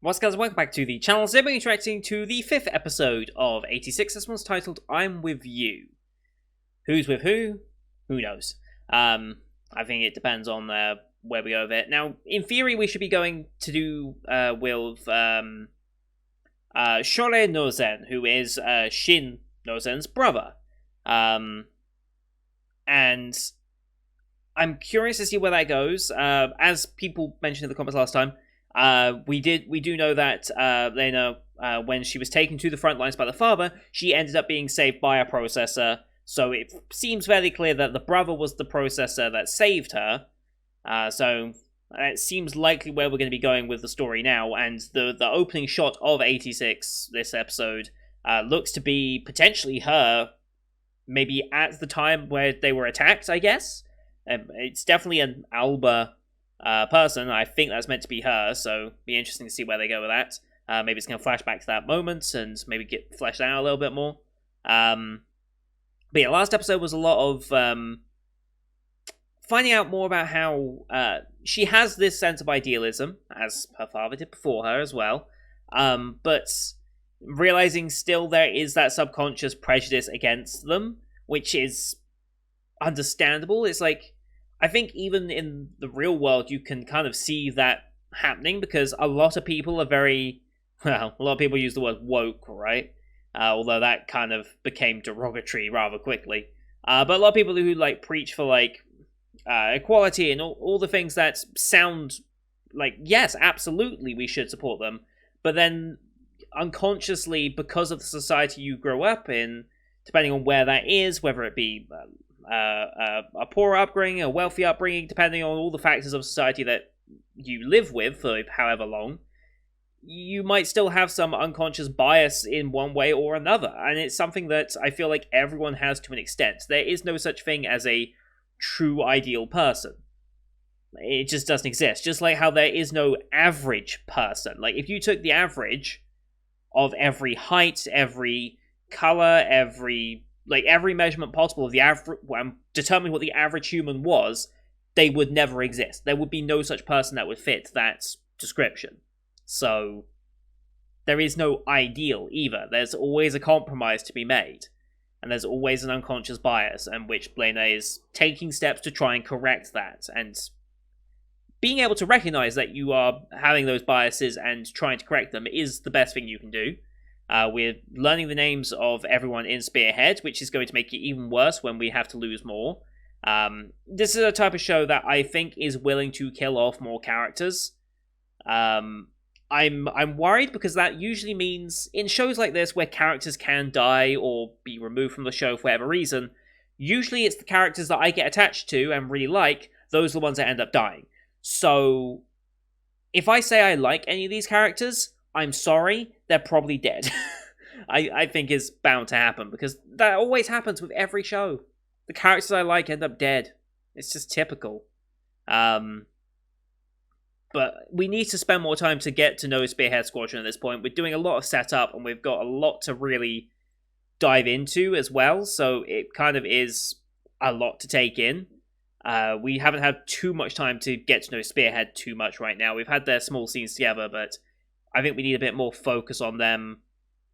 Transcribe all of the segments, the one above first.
What's guys, welcome back to the channel. Today we're interacting to the 5th episode of 86. This one's titled I'm With You. Who's with who? Who knows? I think it depends on where we go with it. Now, in theory, we should be going to do with Shore Nozen, who is Shin Nozen's brother. And I'm curious to see where that goes. As people mentioned in the comments last time, we do know that Lena, when she was taken to the front lines by the father, she ended up being saved by a processor. So it seems fairly clear that the brother was the processor that saved her. So it seems likely where we're going to be going with the story now. And the opening shot of 86 this episode looks to be potentially her, maybe at the time where they were attacked, I guess. It's definitely an Alba person. I think that's meant to be her, so be interesting to see where they go with that. Maybe it's going to flash back to that moment and maybe get fleshed out a little bit more. But yeah, last episode was a lot of finding out more about how she has this sense of idealism, as her father did before her as well, but realizing still there is that subconscious prejudice against them, which is understandable. It's like, I think even in the real world, you can kind of see that happening because a lot of people are a lot of people use the word woke, right? Although that kind of became derogatory rather quickly. But a lot of people who preach for equality and all the things that sound like, yes, absolutely, we should support them. But then unconsciously, because of the society you grow up in, depending on where that is, whether it be a poor upbringing, a wealthy upbringing, depending on all the factors of society that you live with for however long, you might still have some unconscious bias in one way or another. And it's something that I feel like everyone has to an extent. There is no such thing as a true ideal person. It just doesn't exist. Just like how there is no average person. Like, if you took the average of every height, every color, every measurement possible of the average, determining what the average human was, they would never exist. There would be no such person that would fit that description. So, there is no ideal either. There's always a compromise to be made. And there's always an unconscious bias, and which Blena is taking steps to try and correct that. And being able to recognize that you are having those biases and trying to correct them is the best thing you can do. We're learning the names of everyone in Spearhead, which is going to make it even worse when we have to lose more. This is a type of show that I think is willing to kill off more characters. I'm worried because that usually means in shows like this where characters can die or be removed from the show for whatever reason, usually it's the characters that I get attached to and really like, those are the ones that end up dying. So, if I say I like any of these characters, I'm sorry, they're probably dead. I think is bound to happen, because that always happens with every show. The characters I like end up dead. It's just typical. But we need to spend more time to get to know Spearhead Squadron at this point. We're doing a lot of setup, and we've got a lot to really dive into as well, so it kind of is a lot to take in. We haven't had too much time to get to know Spearhead too much right now. We've had their small scenes together, but I think we need a bit more focus on them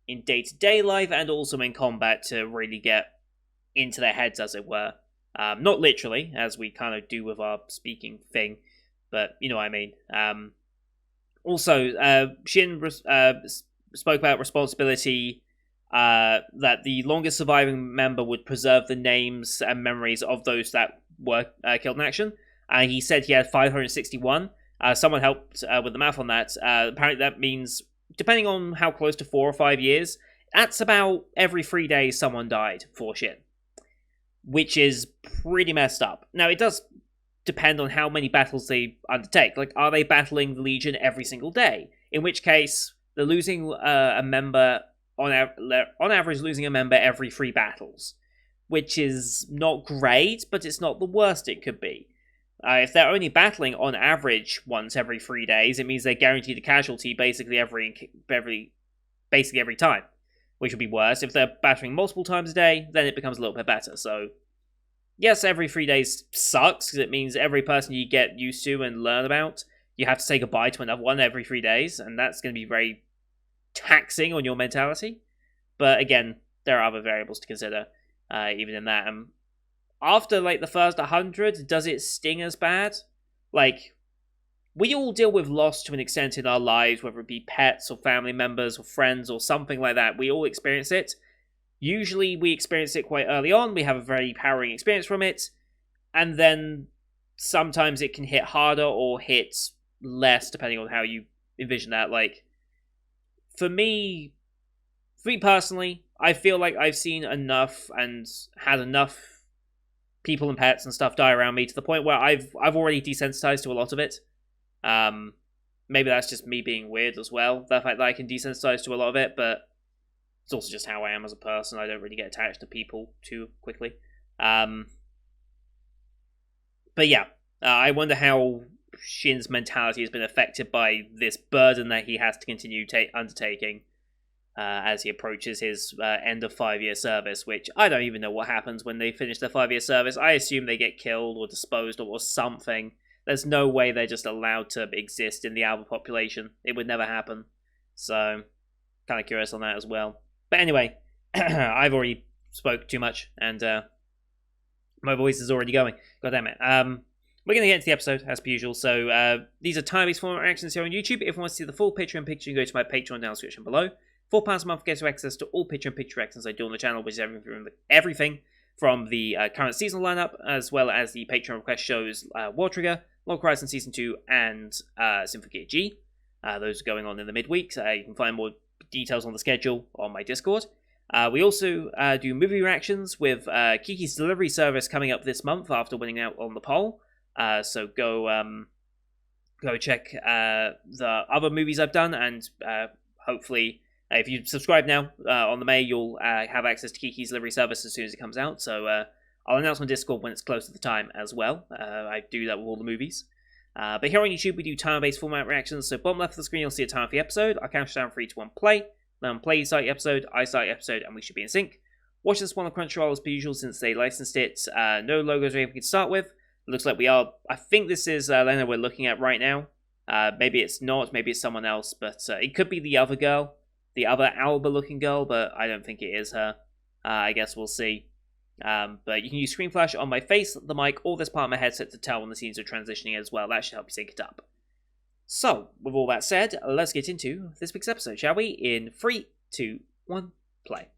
in day-to-day life and also in combat to really get into their heads, as it were. Not literally, as we kind of do with our speaking thing, but you know what I mean. Also, Shin spoke about responsibility, that the longest surviving member would preserve the names and memories of those that were killed in action. He said he had 561. Someone helped with the math on that. Apparently that means, depending on how close to 4 or 5 years, that's about every 3 days someone died for Shin. Which is pretty messed up. Now, it does depend on how many battles they undertake. Like, are they battling the Legion every single day? In which case, they're losing a member, on average losing a member every 3 battles. Which is not great, but it's not the worst it could be. If they're only battling on average once every 3 days, it means they're guaranteed a casualty basically every time, which would be worse. If they're battling multiple times a day, then it becomes a little bit better. So, yes, every 3 days sucks, because it means every person you get used to and learn about you have to say goodbye to another one every 3 days, and that's going to be very taxing on your mentality. But again, there are other variables to consider, even in that. After like the first 100, does it sting as bad? Like, we all deal with loss to an extent in our lives, whether it be pets or family members or friends or something like that. We all experience it. Usually, we experience it quite early on. We have a very powering experience from it, and then sometimes it can hit harder or hit less, depending on how you envision that. Like, for me, for me personally, I feel like I've seen enough and had enough people and pets and stuff die around me to the point where I've already desensitized to a lot of it. Um, Maybe that's just me being weird as well. The fact that I can desensitize to a lot of it, but it's also just how I am as a person. I don't really get attached to people too quickly. Um, but yeah, I wonder how Shin's mentality has been affected by this burden that he has to continue undertaking as he approaches his end of 5 year service, which I don't even know what happens when they finish their 5 year service. I assume they get killed or disposed of or something. There's no way they're just allowed to exist in the Alba population. It would never happen. So, kind of curious on that as well. But anyway, I've already spoke too much, and my voice is already going. God damn it. We're going to get into the episode, as per usual. So, these are time-based format reactions here on YouTube. If you want to see the full picture in picture, you can go to my Patreon down in the description below. £4 a month gets you access to all picture in picture reactions I do on the channel, which is everything from the current seasonal lineup, as well as the Patreon request shows War Trigger, Log Horizon Season 2, and Symphogear G. Those are going on in the midweek. You can find more details on the schedule on my Discord. We also do movie reactions with Kiki's Delivery Service coming up this month after winning out on the poll. So go check the other movies I've done, and hopefully, if you subscribe now on the May, you'll have access to Kiki's Delivery Service as soon as it comes out. So I'll announce on Discord when it's close to the time as well. I do that with all the movies. But here on YouTube, we do timer-based format reactions. So bottom left of the screen, you'll see a timer for the episode. I'll count down 3, 2, 1, play. Then play, you start the episode, I start the episode, and we should be in sync. Watch this one on Crunchyroll as per usual since they licensed it. No logos or anything to start with. It looks like we are. I think this is Lena we're looking at right now. Maybe it's not. Maybe it's someone else. But it could be the other girl. The other Alba-looking girl, but I don't think it is her. I guess we'll see. But you can use screen flash on my face, the mic, or this part of my headset to tell when the scenes are transitioning as well. That should help you sync it up. So, with all that said, let's get into this week's episode, shall we? In 3, 2, 1, play.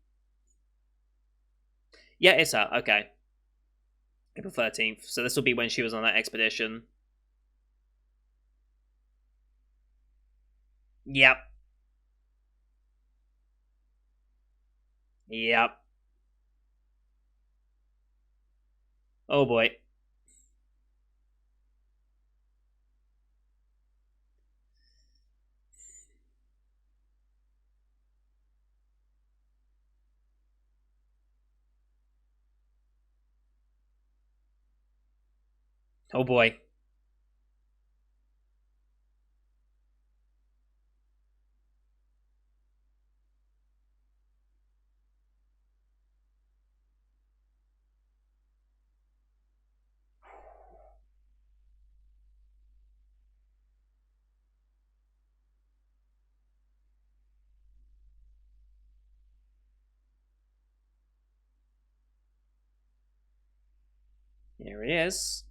Yeah, it's her. Okay. April 13th. So this will be when she was on that expedition. Yep. Yep. Oh boy. Oh boy. Here he is.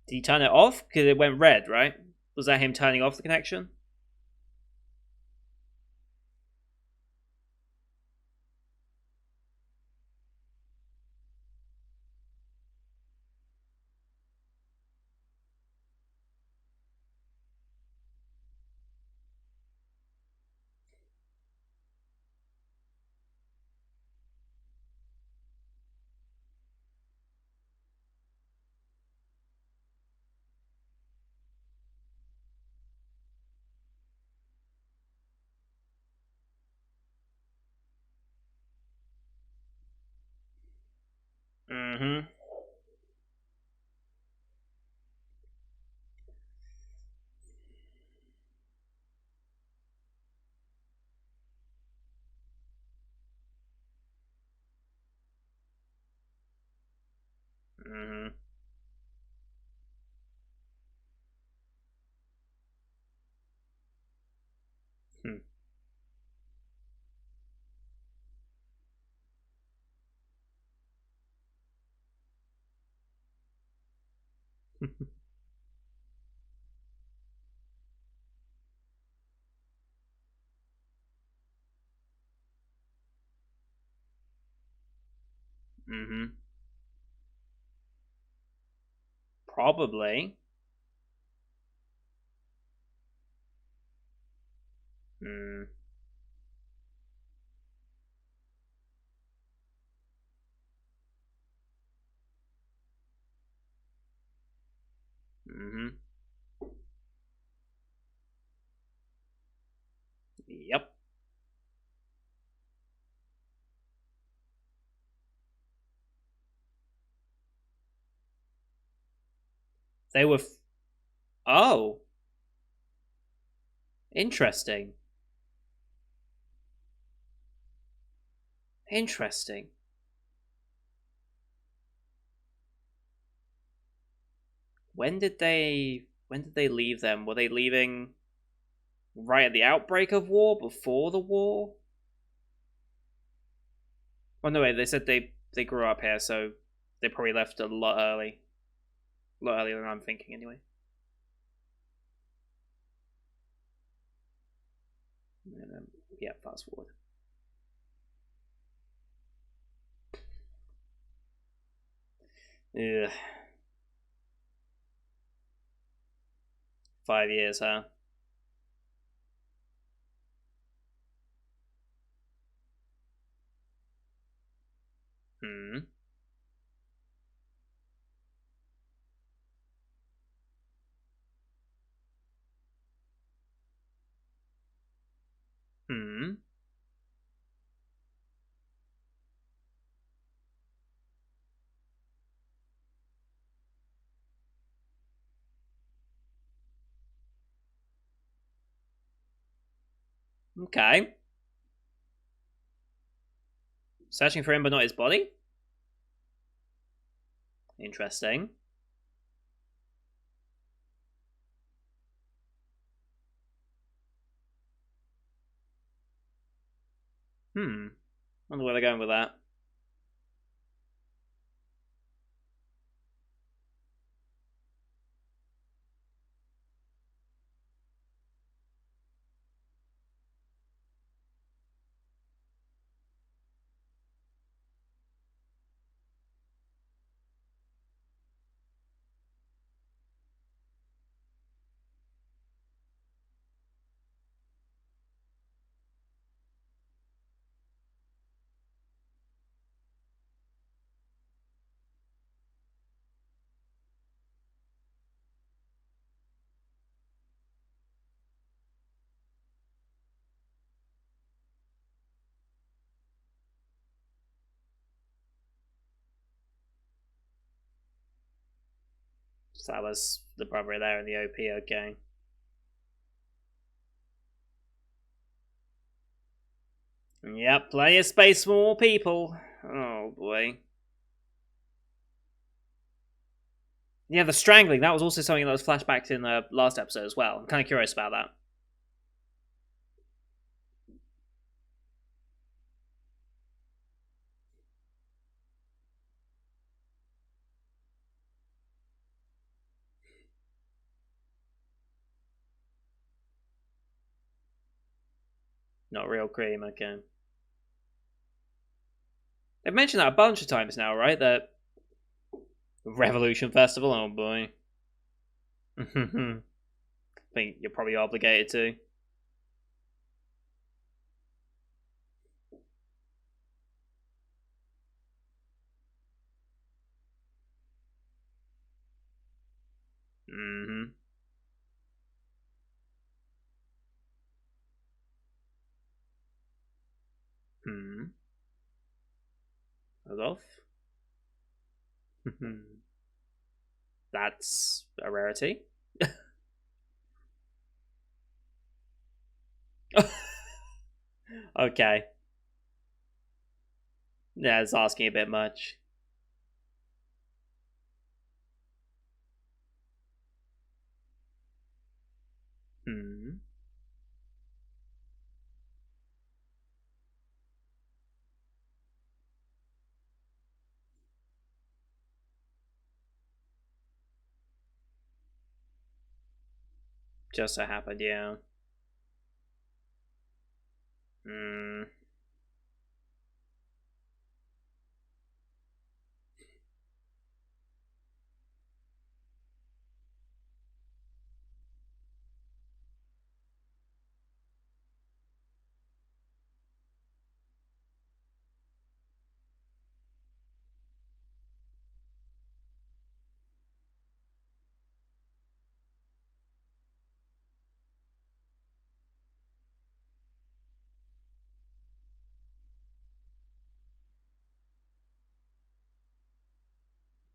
Did he turn it off? Because it went red, right? Was that him turning off the connection? Mm-hmm. Mm-hmm. Mm-hmm. Probably. Mm. Mm-hmm. Yep. They were. Oh, interesting. Interesting. When did they leave them? Were they leaving right at the outbreak of war? Before the war? Well, no, wait. They said they grew up here, so they probably left a lot earlier than I'm thinking, anyway. Yeah, fast forward. Ugh, 5 years, huh? Hmm. Hmm. Okay. Searching for him, but not his body. Interesting. Hmm. Wonder where they're going with that. So that was the brother there in the OP. Okay. Yep, plenty of space for more people. Oh boy. Yeah, the strangling. That was also something that was flashbacked in the last episode as well. I'm kind of curious about that. Not real cream. Okay. They've mentioned that a bunch of times now, right? That Revolution Festival. Oh boy. I think you're probably obligated to. Mm-hmm. Hmm. Off. That's a rarity. Okay. Yeah, it's asking a bit much. Hmm. Just so happened, yeah. Hmm.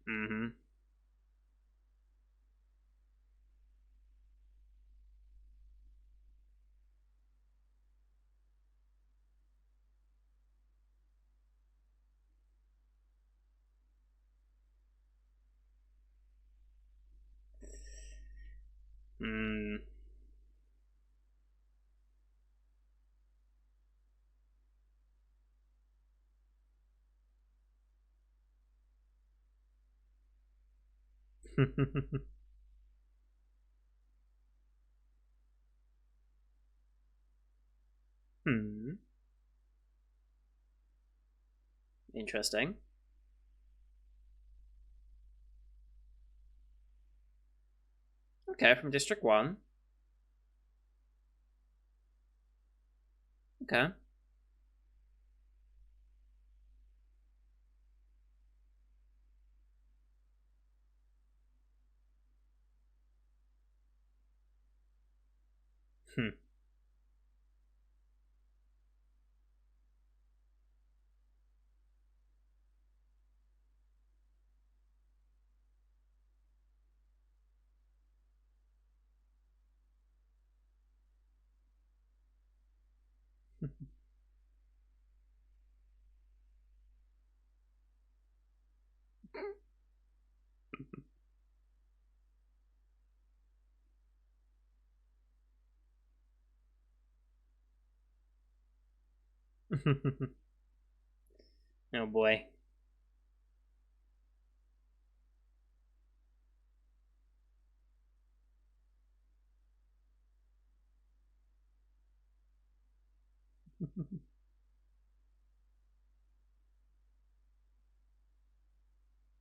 Hmm. Hmm. Hmm. Interesting. Okay, from District 1. Okay. Hmm. Oh boy.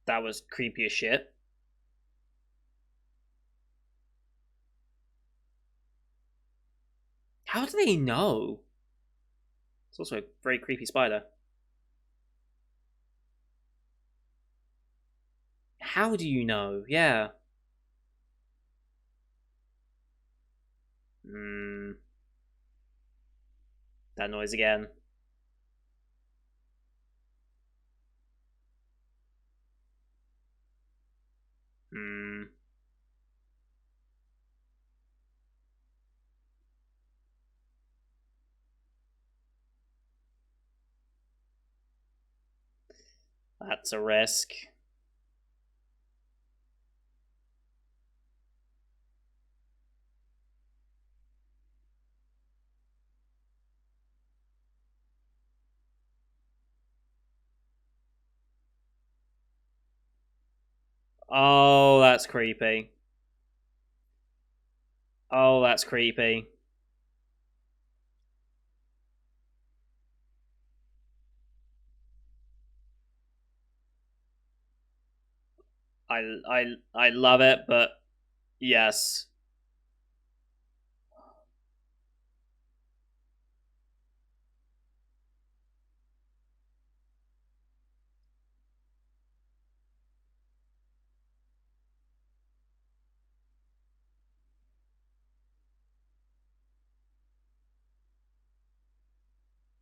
That was creepy as shit. How do they know? It's also a very creepy spider. How do you know? Yeah. Hmm. That noise again. Hmm. That's a risk. Oh, that's creepy. Oh, that's creepy. I love it, but yes.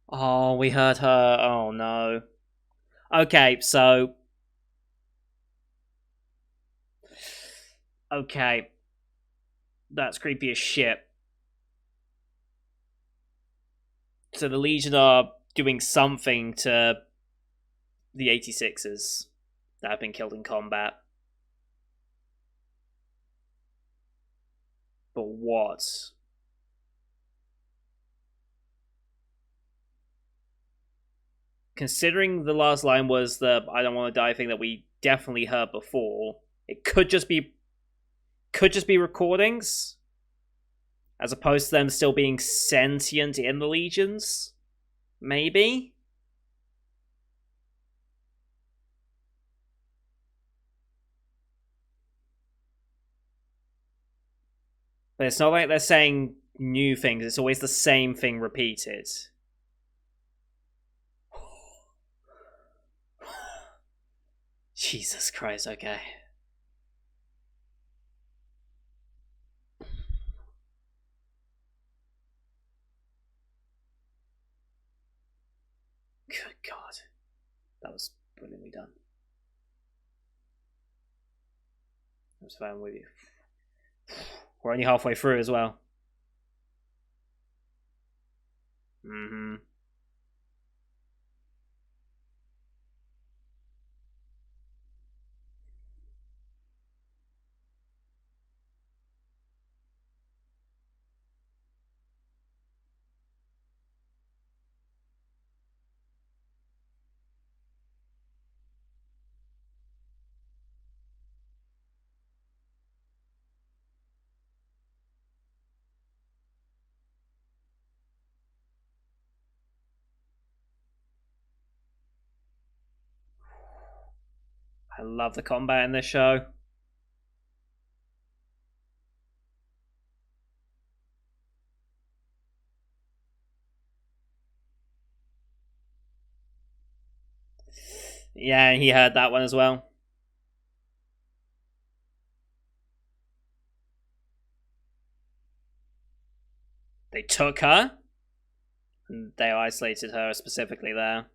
Oh, we heard her. Oh no. Okay, so Okay, that's creepy as shit. So the Legion are doing something to the 86ers that have been killed in combat. But what? Considering the last line was the "I don't want to die" thing that we definitely heard before, it could just be recordings, as opposed to them still being sentient in the legions. Maybe. But it's not like they're saying new things, it's always the same thing repeated. Jesus Christ, okay. Good God. That was brilliantly done. I was fine with you. We're only halfway through as well. Mm-hmm. I love the combat in this show. Yeah, he heard that one as well. They took her, and they isolated her specifically there.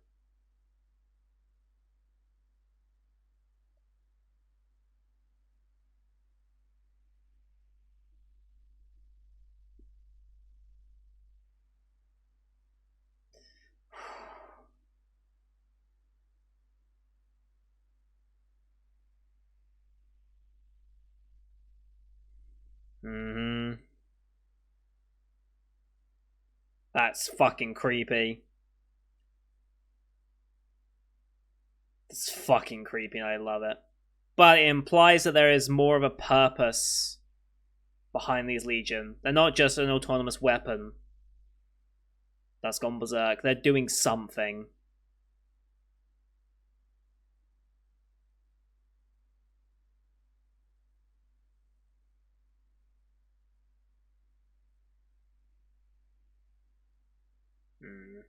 Mm-hmm. That's fucking creepy. It's fucking creepy, and I love it. But it implies that there is more of a purpose behind these Legion. They're not just an autonomous weapon that's gone berserk. They're doing something. Mm.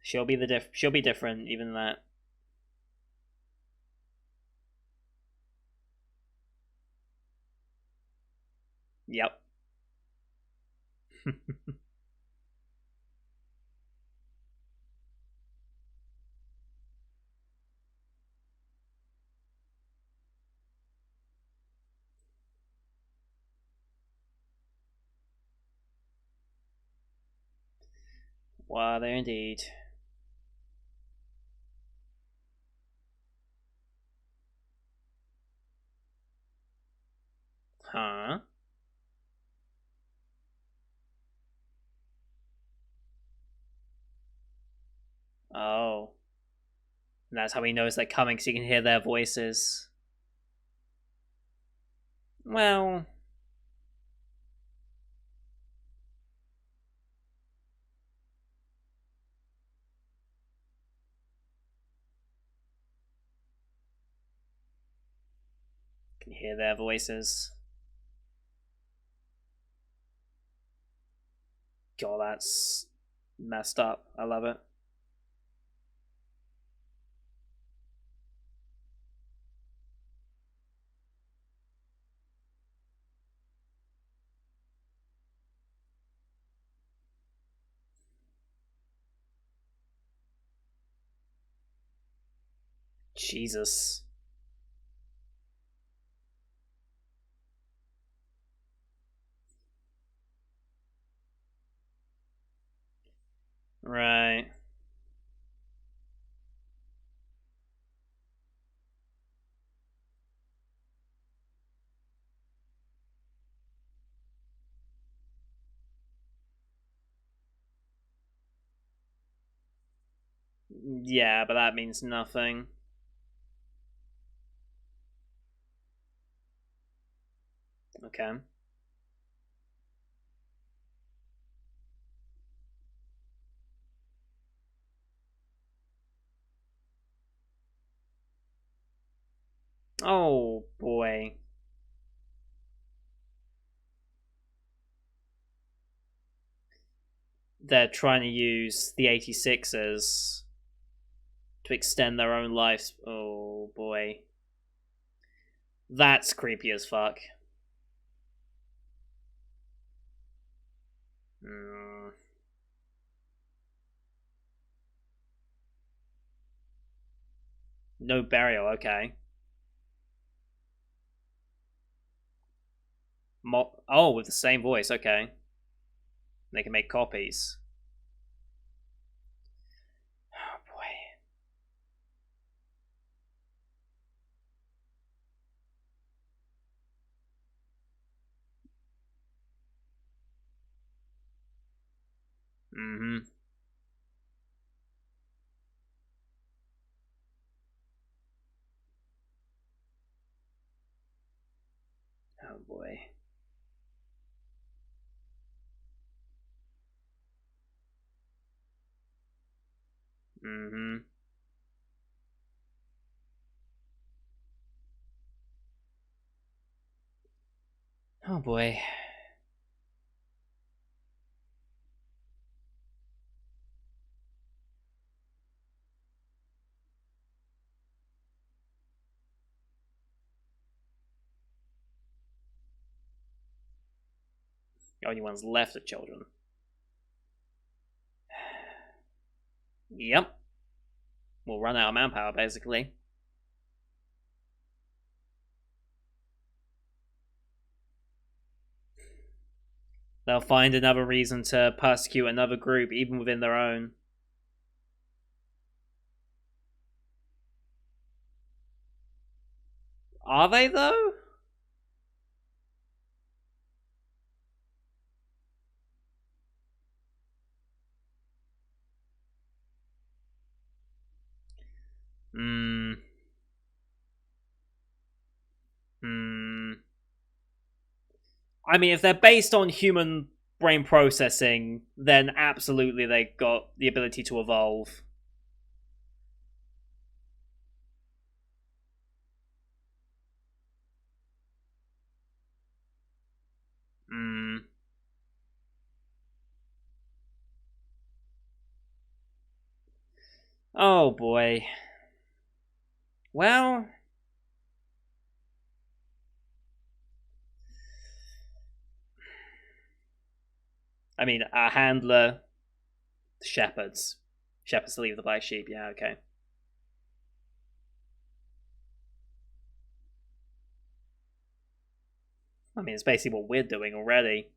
She'll be different, even that. Yep. Wow, there indeed. Huh? Oh. And that's how he knows they're coming, so you can hear their voices. Well, you can hear their voices. God, that's messed up. I love it. Jesus. Right. Yeah, but that means nothing. Okay. Oh boy. They're trying to use the 86ers to extend their own lives. Oh boy. That's creepy as fuck. Mm, no burial, okay. Oh, with the same voice, okay. They can make copies. Oh boy. Mm-hmm. Oh boy. Mm-hmm. Oh boy. The only ones left are children. Yep. We'll run out of manpower, basically. They'll find another reason to persecute another group, even within their own. Are they, though? Hmm. Hmm. I mean, if they're based on human brain processing, then absolutely they got the ability to evolve. Hmm. Oh boy. Well, I mean, a handler, shepherds. Shepherds leave the black sheep, yeah, okay. I mean, it's basically what we're doing already.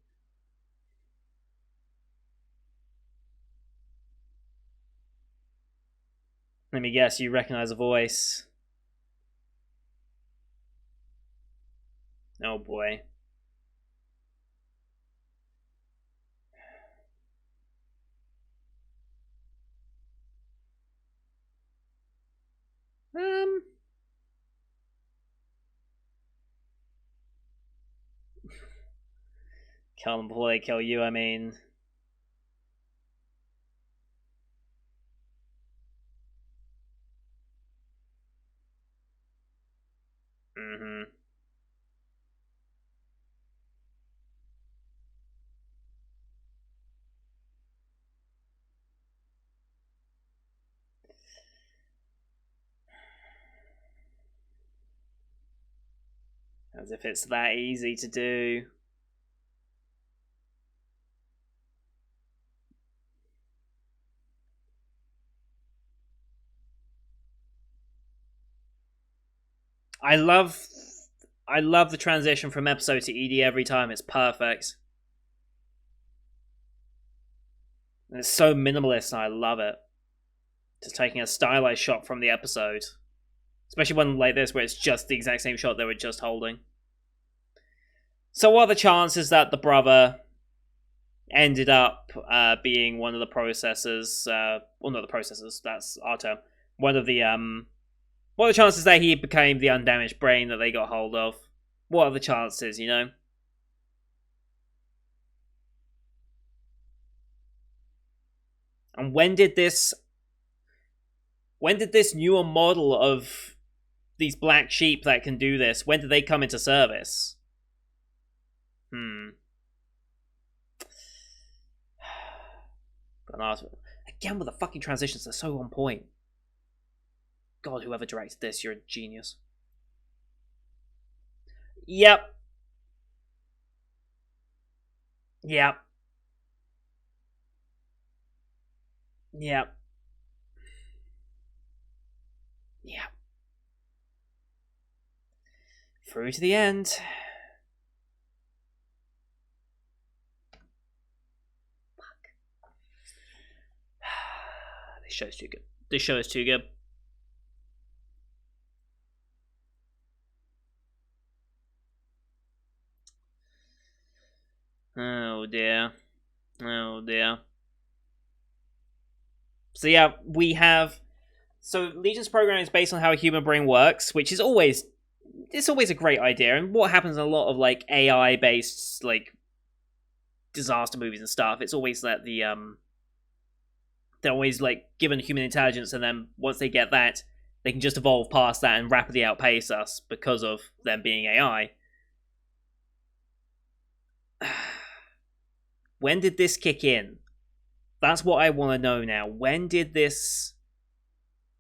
Let me guess, you recognize a voice. Oh boy. Um, kill them before they kill you, I mean. Mm-hmm. As if it's that easy to do. I love I love the transition from episode to ED every time. It's perfect. And it's so minimalist and I love it. Just taking a stylized shot from the episode. Especially one like this where it's just the exact same shot they were just holding. So what are the chances that the brother ended up being one of the processors? Well, not the processors, that's our term. One of the, what are the chances that he became the undamaged brain that they got hold of? What are the chances, you know? And when did this newer model of these black sheep that can do this, when did they come into service? Again with the fucking transitions, they're so on point. God, whoever directed this, you're a genius. Yep. Yep. Yep. Yep. Through to the end. Fuck. This show's too good. This show is too good. Oh dear. Oh dear. So yeah, we have. So Legion's program is based on how a human brain works, which is always a great idea. And what happens in a lot of like AI based like disaster movies and stuff, it's always that they're always like given human intelligence, and then once they get that, they can just evolve past that and rapidly outpace us because of them being AI. When did this kick in? That's what I want to know now. When did this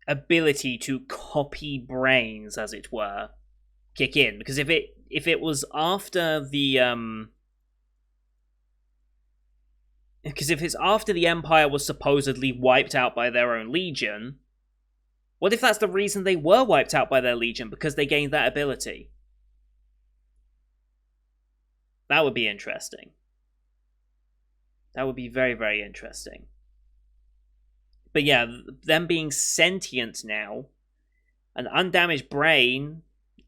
ability to copy brains, as it were, kick in? Because if it was after the because if it's after the Empire was supposedly wiped out by their own Legion, what if that's the reason they were wiped out by their Legion? Because they gained that ability? That would be interesting. That would be very, very interesting. But yeah, them being sentient now, an undamaged brain,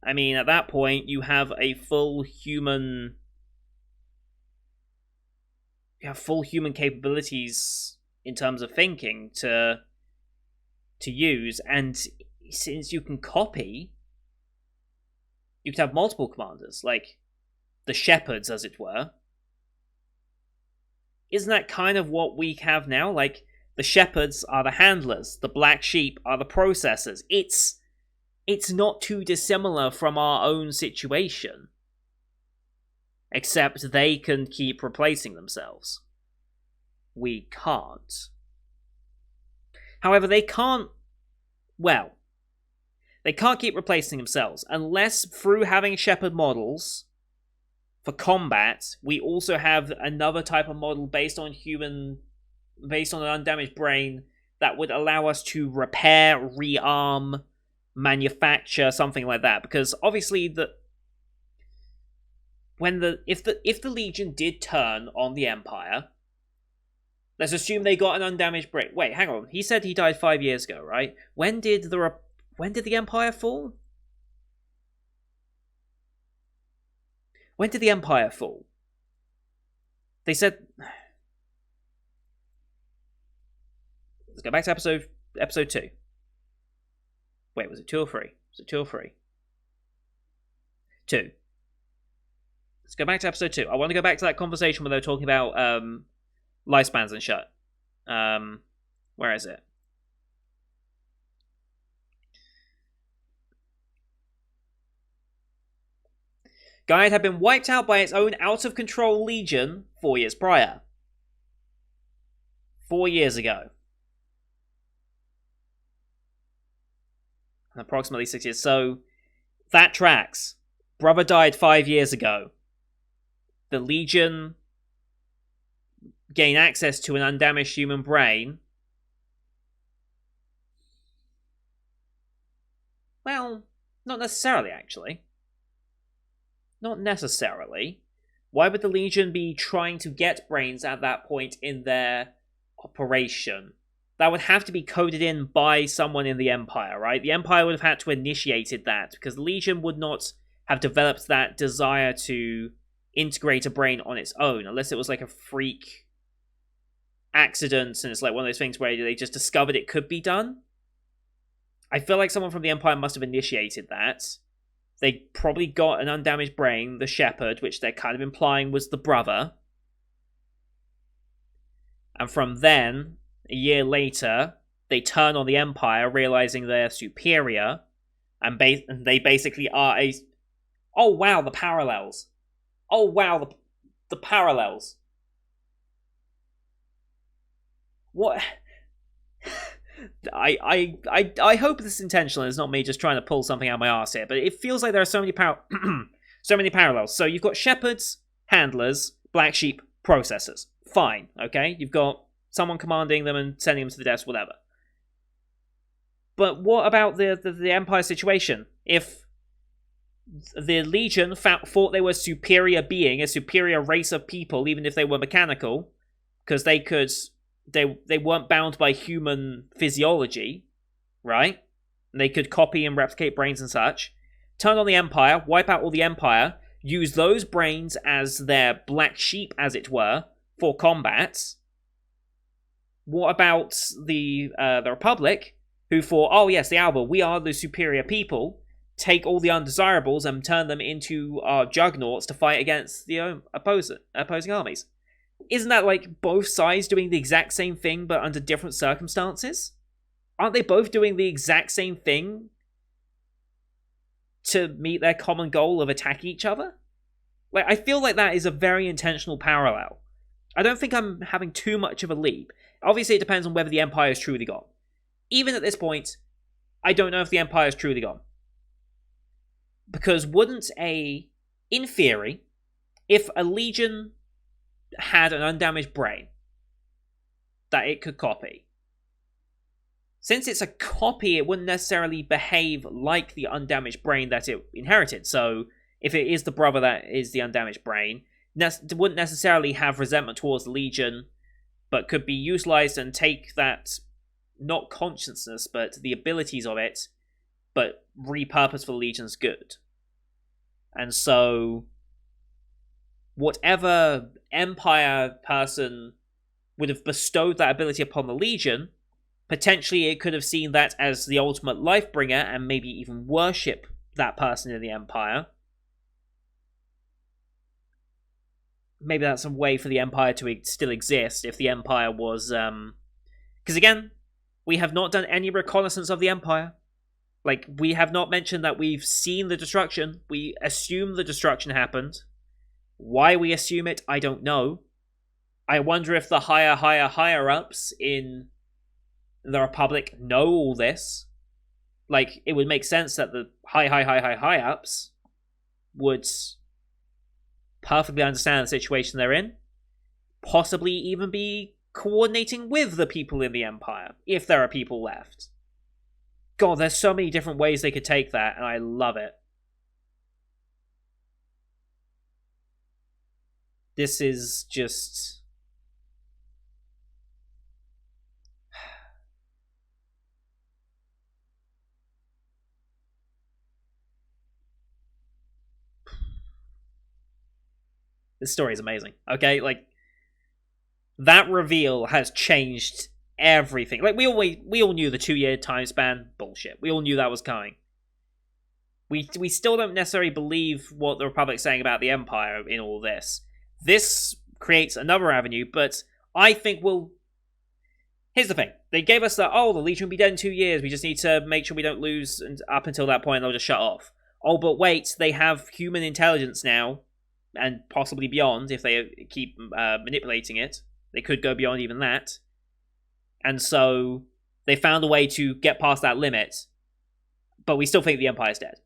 I mean, at that point, you have a full human... You have full human capabilities in terms of thinking to use, and since you can copy, you could have multiple commanders, like the shepherds, as it were. Isn't that kind of what we have now? Like, the shepherds are the handlers, the black sheep are the processors. It's not too dissimilar from our own situation. Except they can keep replacing themselves. We can't. However, they can't... Well, they can't keep replacing themselves unless through having shepherd models for combat, we also have another type of model based on an undamaged brain that would allow us to repair, rearm, manufacture, something like that. Because obviously if the Legion did turn on the Empire, let's assume they got an undamaged brain. Wait, hang on. He said he died 5 years ago, right? When did the Empire fall? When did the Empire fall? They said... Let's go back to episode 2. Wait, was it 2 or 3? Was it 2 or 3? 2. Let's go back to episode 2. I want to go back to that conversation where they were talking about lifespans and shit. Where is it? Gaia had been wiped out by its own out-of-control Legion 4 years prior. 4 years ago. Approximately 6 years. So, that tracks. Brother died 5 years ago. The Legion gain access to an undamaged human brain. Well, Not necessarily, actually. Not necessarily. Why would the Legion be trying to get brains at that point in their operation? That would have to be coded in by someone in the Empire, right? The Empire would have had to initiated that, because the Legion would not have developed that desire to integrate a brain on its own, unless it was like a freak accident, and it's like one of those things where they just discovered it could be done. I feel like someone from the Empire must have initiated that. They probably got an undamaged brain, the Shepherd, which they're kind of implying was the brother. And from then, a year later, they turn on the Empire, realizing they're superior, and they basically are a... Oh wow, the parallels. Oh wow, the parallels. What? I hope this is intentional. It's not me just trying to pull something out of my arse here, but it feels like there are so many so many parallels. So you've got shepherds, handlers, black sheep, processors. Fine, okay? You've got someone commanding them and sending them to the desk, whatever. But what about the Empire situation? If the Legion thought they were superior being, a superior race of people, even if they were mechanical, because they could... They weren't bound by human physiology, right? They could copy and replicate brains and such. Turn on the Empire, wipe out all the Empire, use those brains as their black sheep, as it were, for combat. What about the Republic, who thought, oh yes, the Alba, we are the superior people, take all the undesirables and turn them into juggernauts to fight against the opposing armies? Isn't that like both sides doing the exact same thing but under different circumstances? Aren't they both doing the exact same thing to meet their common goal of attacking each other? Like, I feel like that is a very intentional parallel. I don't think I'm having too much of a leap. Obviously, it depends on whether the Empire is truly gone. Even at this point, I don't know if the Empire is truly gone. Because in theory, if a Legion had an undamaged brain that it could copy, since it's a copy, it wouldn't necessarily behave like the undamaged brain that it inherited. So if it is the brother that is the undamaged brain, it wouldn't necessarily have resentment towards the Legion, but could be utilized and take that, not consciousness, but the abilities of it, but repurposed for the Legion's good. And so whatever Empire person would have bestowed that ability upon the Legion, potentially it could have seen that as the ultimate life-bringer and maybe even worship that person in the Empire. Maybe that's a way for the Empire to still exist if the Empire was... Because again, we have not done any reconnaissance of the Empire. Like, we have not mentioned that we've seen the destruction. We assume the destruction happened. Why we assume it, I don't know. I wonder if the higher-ups in the Republic know all this. Like, it would make sense that the high-ups would perfectly understand the situation they're in. Possibly even be coordinating with the people in the Empire, if there are people left. God, there's so many different ways they could take that, and I love it. This is just... This story is amazing, okay? Like, that reveal has changed everything. Like, we all knew the 2-year time span. Bullshit. We all knew that was coming. We still don't necessarily believe what the Republic's saying about the Empire in all this. This creates another avenue, but I think we'll... Here's the thing. They gave us that, the Legion will be dead in 2 years. We just need to make sure we don't lose, and up until that point, they'll just shut off. Oh, but wait, they have human intelligence now, and possibly beyond, if they keep manipulating it. They could go beyond even that. And so, they found a way to get past that limit, but we still think the Empire's dead.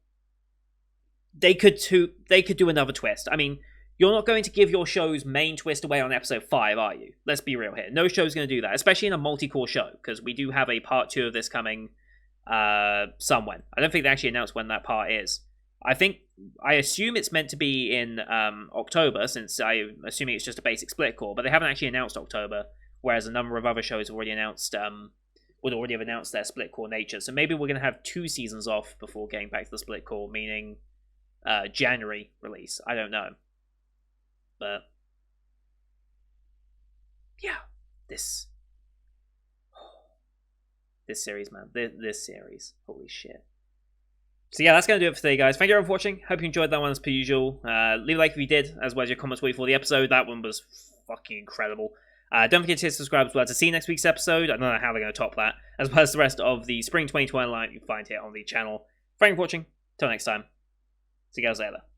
They could do another twist. I mean... You're not going to give your show's main twist away on episode 5, are you? Let's be real here. No show's going to do that, especially in a multi-core show, because we do have a part 2 of this coming Somewhen. I don't think they actually announced when that part is. I assume it's meant to be in October, since I'm assuming it's just a basic split core, but they haven't actually announced October, whereas a number of other shows have already announced would already have announced their split core nature. So maybe we're going to have 2 seasons off before getting back to the split core, meaning January release. I don't know. But yeah, this series, man. This series. Holy shit. So yeah, that's going to do it for today, guys. Thank you everyone for watching. Hope you enjoyed that one as per usual. Leave a like if you did, as well as your comments for the episode. That one was fucking incredible. Don't forget to hit subscribe as well to see next week's episode. I don't know how they're going to top that, as well as the rest of the Spring 2020 line you can find here on the channel. Thank you for watching. Till next time. See you guys later.